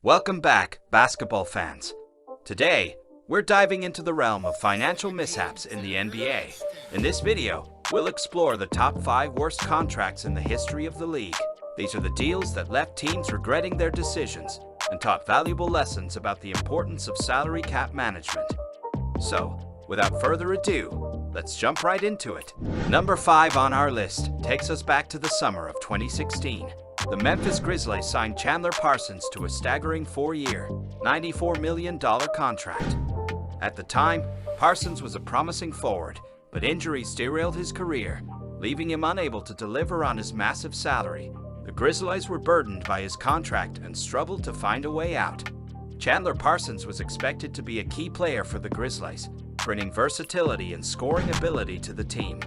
Welcome back, basketball fans. Today, we're diving into the realm of financial mishaps in the NBA. In this video, we'll explore the top 5 worst contracts in the history of the league. These are the deals that left teams regretting their decisions and taught valuable lessons about the importance of salary cap management. So, without further ado, let's jump right into it. Number 5 on our list takes us back to the summer of 2016. The Memphis Grizzlies signed Chandler Parsons to a staggering 4-year, $94 million contract. At the time, Parsons was a promising forward, but injuries derailed his career, leaving him unable to deliver on his massive salary. The Grizzlies were burdened by his contract and struggled to find a way out. Chandler Parsons was expected to be a key player for the Grizzlies, bringing versatility and scoring ability to the team.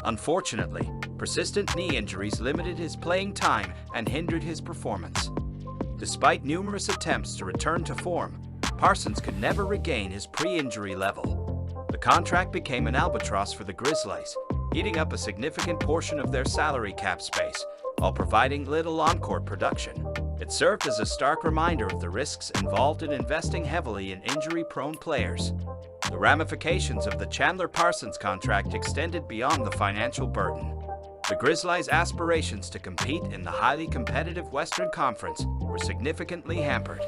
Unfortunately, persistent knee injuries limited his playing time and hindered his performance. Despite numerous attempts to return to form, Parsons could never regain his pre-injury level. The contract became an albatross for the Grizzlies, eating up a significant portion of their salary cap space while providing little on-court production. It served as a stark reminder of the risks involved in investing heavily in injury-prone players. The ramifications of the Chandler Parsons contract extended beyond the financial burden. The Grizzlies' aspirations to compete in the highly competitive Western Conference were significantly hampered.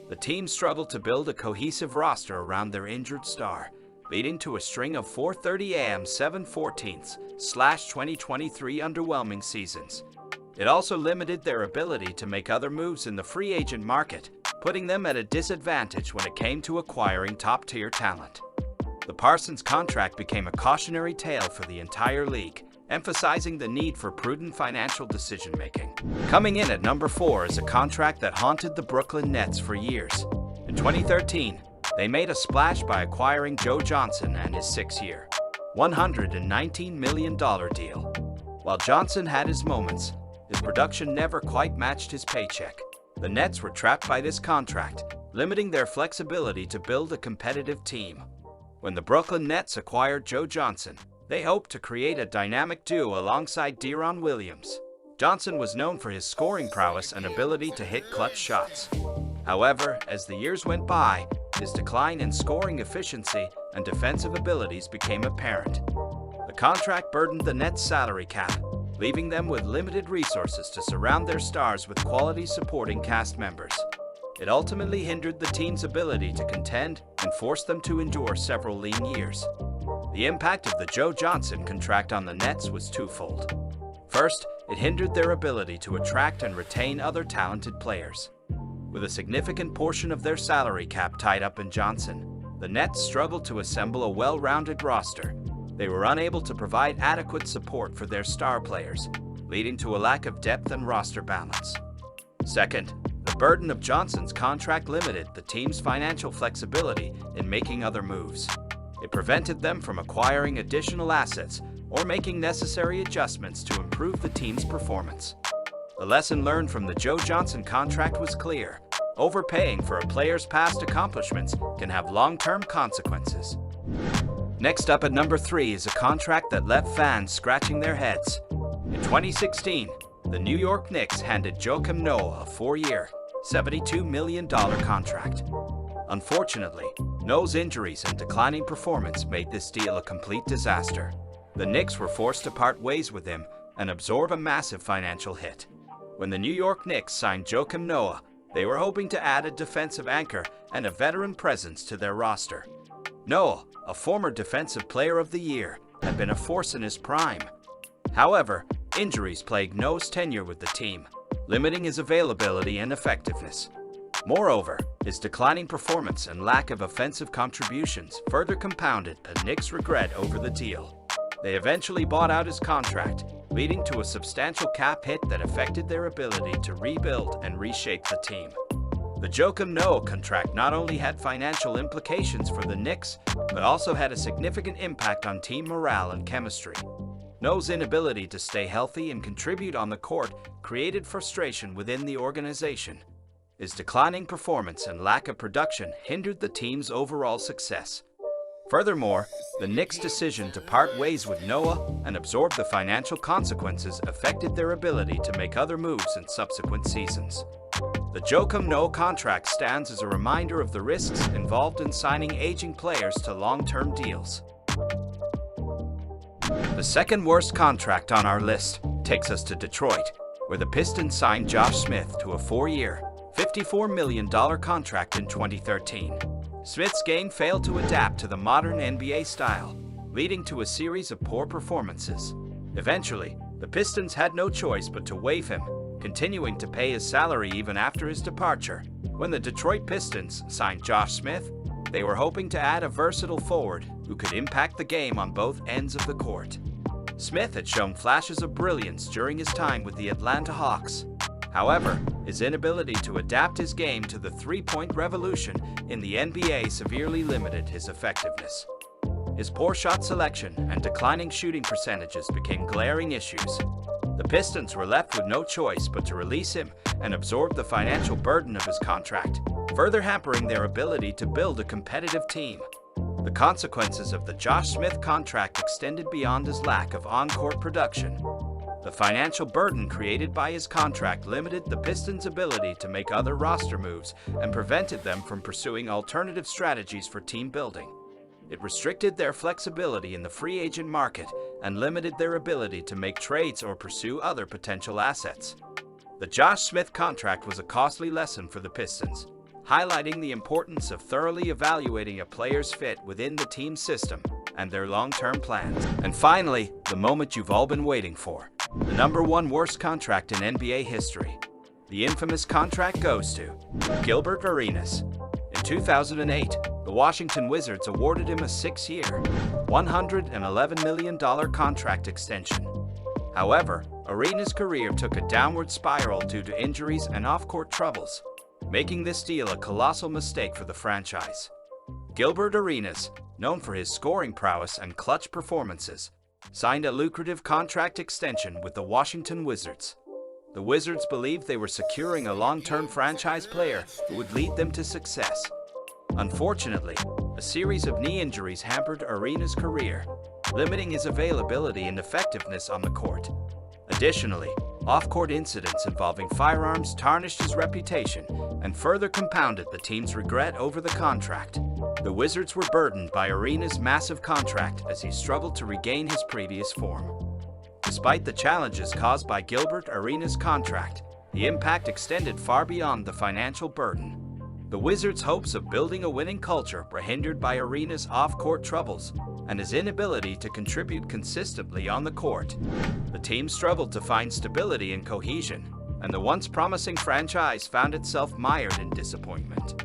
The team struggled to build a cohesive roster around their injured star, leading to a string of 4:30 a.m. 7/14/2023 underwhelming seasons. It also limited their ability to make other moves in the free agent market, putting them at a disadvantage when it came to acquiring top-tier talent. The Parsons contract became a cautionary tale for the entire league, emphasizing the need for prudent financial decision-making. Coming in at number 4 is a contract that haunted the Brooklyn Nets for years. In 2013, they made a splash by acquiring Joe Johnson and his 6-year, $119 million deal. While Johnson had his moments, his production never quite matched his paycheck. The Nets were trapped by this contract, limiting their flexibility to build a competitive team. When the Brooklyn Nets acquired Joe Johnson, they hoped to create a dynamic duo alongside Deron Williams. Johnson was known for his scoring prowess and ability to hit clutch shots. However, as the years went by, his decline in scoring efficiency and defensive abilities became apparent. The contract burdened the Nets' salary cap, leaving them with limited resources to surround their stars with quality supporting cast members. It ultimately hindered the team's ability to contend and forced them to endure several lean years. The impact of the Joe Johnson contract on the Nets was twofold. First, it hindered their ability to attract and retain other talented players. With a significant portion of their salary cap tied up in Johnson, the Nets struggled to assemble a well-rounded roster. They were unable to provide adequate support for their star players, leading to a lack of depth and roster balance. Second, the burden of Johnson's contract limited the team's financial flexibility in making other moves. It prevented them from acquiring additional assets or making necessary adjustments to improve the team's performance. The lesson learned from the Joe Johnson contract was clear. Overpaying for a player's past accomplishments can have long-term consequences. Next up at number 3 is a contract that left fans scratching their heads. In 2016, the New York Knicks handed Joakim Noah a 4-year, $72 million contract. Unfortunately, Noah's injuries and declining performance made this deal a complete disaster. The Knicks were forced to part ways with him and absorb a massive financial hit. When the New York Knicks signed Joakim Noah, they were hoping to add a defensive anchor and a veteran presence to their roster. Noah, a former Defensive Player of the Year, had been a force in his prime. However, injuries plagued Noah's tenure with the team, limiting his availability and effectiveness. Moreover, his declining performance and lack of offensive contributions further compounded the Knicks' regret over the deal. They eventually bought out his contract, leading to a substantial cap hit that affected their ability to rebuild and reshape the team. The Joakim Noah contract not only had financial implications for the Knicks, but also had a significant impact on team morale and chemistry. Noah's inability to stay healthy and contribute on the court created frustration within the organization. His declining performance and lack of production hindered the team's overall success. Furthermore, the Knicks' decision to part ways with Noah and absorb the financial consequences affected their ability to make other moves in subsequent seasons. The Joakim Noah contract stands as a reminder of the risks involved in signing aging players to long-term deals. The second worst contract on our list takes us to Detroit, where the Pistons signed Josh Smith to a 4-year, $54 million contract in 2013. Smith's game failed to adapt to the modern NBA style, leading to a series of poor performances. Eventually, the Pistons had no choice but to waive him, continuing to pay his salary even after his departure. When the Detroit Pistons signed Josh Smith, they were hoping to add a versatile forward who could impact the game on both ends of the court. Smith had shown flashes of brilliance during his time with the Atlanta Hawks. However, his inability to adapt his game to the three-point revolution in the NBA severely limited his effectiveness. His poor shot selection and declining shooting percentages became glaring issues. The Pistons were left with no choice but to release him and absorb the financial burden of his contract, further hampering their ability to build a competitive team. The consequences of the Josh Smith contract extended beyond his lack of on-court production. The financial burden created by his contract limited the Pistons' ability to make other roster moves and prevented them from pursuing alternative strategies for team building. It restricted their flexibility in the free agent market and limited their ability to make trades or pursue other potential assets. The Josh Smith contract was a costly lesson for the Pistons, highlighting the importance of thoroughly evaluating a player's fit within the team system and their long-term plans. And finally, the moment you've all been waiting for, the #1 worst contract in NBA history. The infamous contract goes to Gilbert Arenas. In 2008, the Washington Wizards awarded him a 6-year, $111 million contract extension. However, Arenas' career took a downward spiral due to injuries and off-court troubles, making this deal a colossal mistake for the franchise. Gilbert Arenas, known for his scoring prowess and clutch performances, signed a lucrative contract extension with the Washington Wizards. The Wizards believed they were securing a long-term franchise player who would lead them to success. Unfortunately, a series of knee injuries hampered Arenas' career, limiting his availability and effectiveness on the court. Additionally, off-court incidents involving firearms tarnished his reputation and further compounded the team's regret over the contract. The Wizards were burdened by Arenas' massive contract as he struggled to regain his previous form. Despite the challenges caused by Gilbert Arenas' contract, the impact extended far beyond the financial burden. The Wizards' hopes of building a winning culture were hindered by Arenas' off-court troubles and his inability to contribute consistently on the court. The team struggled to find stability and cohesion, and the once promising franchise found itself mired in disappointment.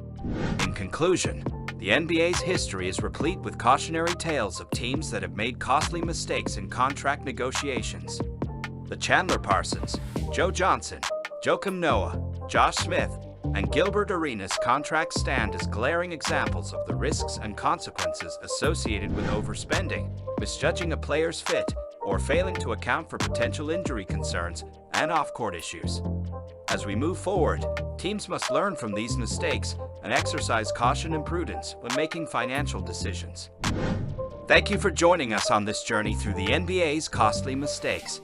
In conclusion, the NBA's history is replete with cautionary tales of teams that have made costly mistakes in contract negotiations. The Chandler Parsons, Joe Johnson, Joakim Noah, Josh Smith, and Gilbert Arenas contracts stand as glaring examples of the risks and consequences associated with overspending, misjudging a player's fit, or failing to account for potential injury concerns and off-court issues. As we move forward, teams must learn from these mistakes and exercise caution and prudence when making financial decisions. Thank you for joining us on this journey through the NBA's costly mistakes.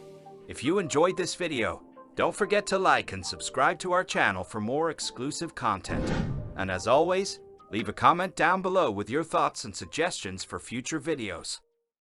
If you enjoyed this video, don't forget to like and subscribe to our channel for more exclusive content. And as always, leave a comment down below with your thoughts and suggestions for future videos.